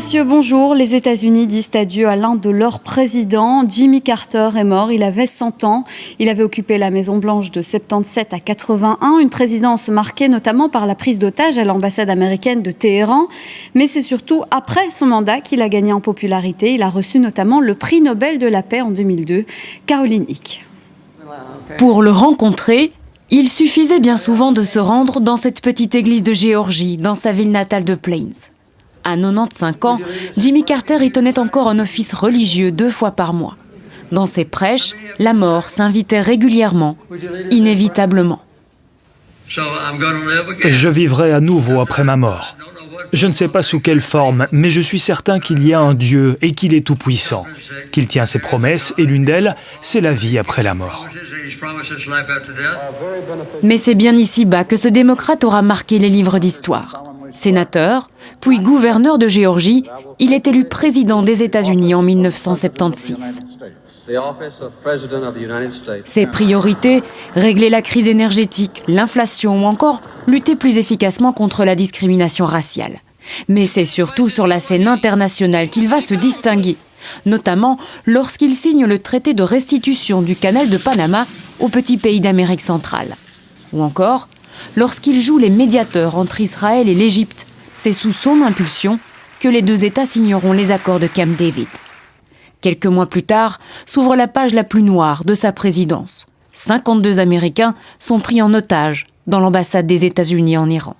Monsieur, bonjour. Les États-Unis disent adieu à l'un de leurs présidents. Jimmy Carter est mort. Il avait 100 ans. Il avait occupé la Maison-Blanche de 77 à 81. Une présidence marquée notamment par la prise d'otages à l'ambassade américaine de Téhéran. Mais c'est surtout après son mandat qu'il a gagné en popularité. Il a reçu notamment le prix Nobel de la paix en 2002. Caroline Hick. Pour le rencontrer, il suffisait bien souvent de se rendre dans cette petite église de Géorgie, dans sa ville natale de Plains. À 95 ans, Jimmy Carter y tenait encore un office religieux 2 fois par mois. Dans ses prêches, la mort s'invitait régulièrement, inévitablement. Je vivrai à nouveau après ma mort. Je ne sais pas sous quelle forme, mais je suis certain qu'il y a un Dieu et qu'il est tout-puissant, qu'il tient ses promesses et l'une d'elles, c'est la vie après la mort. Mais c'est bien ici-bas que ce démocrate aura marqué les livres d'histoire. Sénateur, puis gouverneur de Géorgie, il est élu président des États-Unis en 1976. Ses priorités, régler la crise énergétique, l'inflation ou encore lutter plus efficacement contre la discrimination raciale. Mais c'est surtout sur la scène internationale qu'il va se distinguer, notamment lorsqu'il signe le traité de restitution du canal de Panama aux petits pays d'Amérique centrale. Ou encore, lorsqu'il joue les médiateurs entre Israël et l'Égypte. C'est sous son impulsion que les 2 États signeront les accords de Camp David. Quelques mois plus tard, s'ouvre la page la plus noire de sa présidence. 52 Américains sont pris en otage dans l'ambassade des États-Unis en Iran.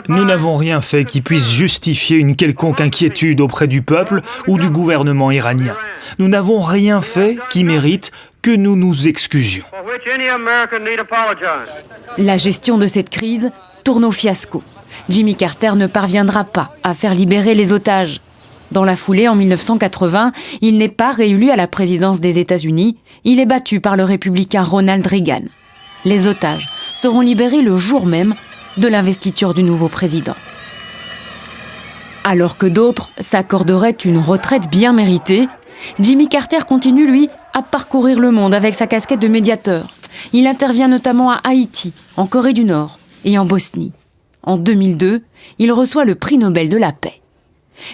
Nous n'avons rien fait qui puisse justifier une quelconque inquiétude auprès du peuple ou du gouvernement iranien. Nous n'avons rien fait qui mérite que nous nous excusions. La gestion de cette crise tourne au fiasco. Jimmy Carter ne parviendra pas à faire libérer les otages. Dans la foulée, en 1980, il n'est pas réélu à la présidence des États-Unis. Il est battu par le républicain Ronald Reagan. Les otages seront libérés le jour même de l'investiture du nouveau président. Alors que d'autres s'accorderaient une retraite bien méritée, Jimmy Carter continue, lui, à parcourir le monde avec sa casquette de médiateur. Il intervient notamment à Haïti, en Corée du Nord et en Bosnie. En 2002, il reçoit le prix Nobel de la paix.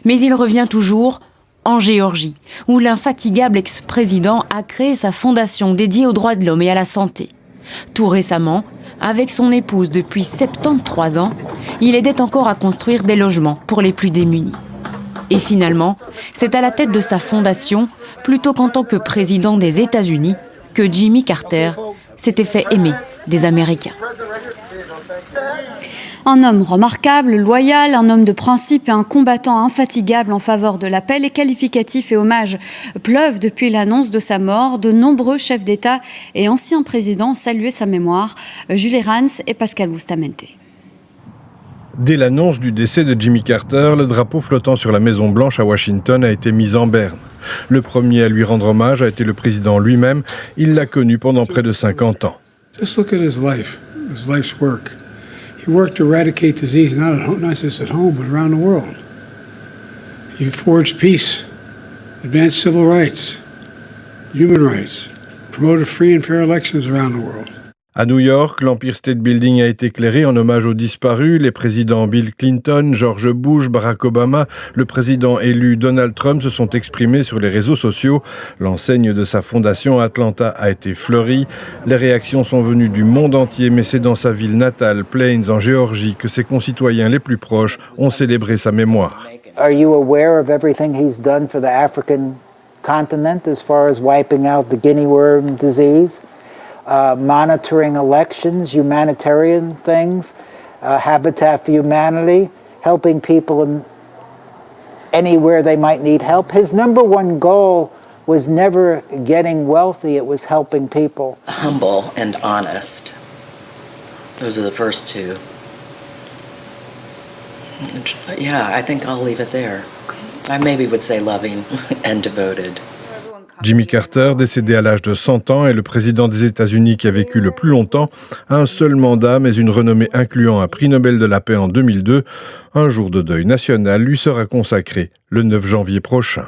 Mais il revient toujours en Géorgie, où l'infatigable ex-président a créé sa fondation dédiée aux droits de l'homme et à la santé. Tout récemment, avec son épouse depuis 73 ans, il aidait encore à construire des logements pour les plus démunis. Et finalement, c'est à la tête de sa fondation, plutôt qu'en tant que président des États-Unis, que Jimmy Carter s'était fait aimer des Américains. Un homme remarquable, loyal, un homme de principe et un combattant infatigable en faveur de la paix. Les qualificatifs et hommages pleuvent depuis l'annonce de sa mort. De nombreux chefs d'État et anciens présidents ont salué sa mémoire. Julie Rans et Pascal Bustamante. Dès l'annonce du décès de Jimmy Carter, le drapeau flottant sur la Maison-Blanche à Washington a été mis en berne. Le premier à lui rendre hommage a été le président lui-même. Il l'a connu pendant près de 50 ans. Just look at his life's work. He worked to eradicate disease, not just at home, but around the world. He forged peace, advanced civil rights, human rights, promoted free and fair elections around the world. À New York, l'Empire State Building a été éclairé en hommage aux disparus. Les présidents Bill Clinton, George Bush, Barack Obama, le président élu Donald Trump se sont exprimés sur les réseaux sociaux. L'enseigne de sa fondation Atlanta a été fleurie. Les réactions sont venues du monde entier, mais c'est dans sa ville natale, Plains, en Géorgie, que ses concitoyens les plus proches ont célébré sa mémoire. Are you aware of everything he's done for the African continent as far as wiping out the guinea worm disease? Monitoring elections, humanitarian things, Habitat for Humanity, helping people anywhere they might need help. His number one goal was never getting wealthy, it was helping people. Humble and honest. Those are the first 2. Yeah, I think I'll leave it there. I maybe would say loving and devoted. Jimmy Carter, décédé à l'âge de 100 ans, est le président des États-Unis qui a vécu le plus longtemps. Un seul mandat, mais une renommée incluant un prix Nobel de la paix en 2002. Un jour de deuil national lui sera consacré le 9 janvier prochain.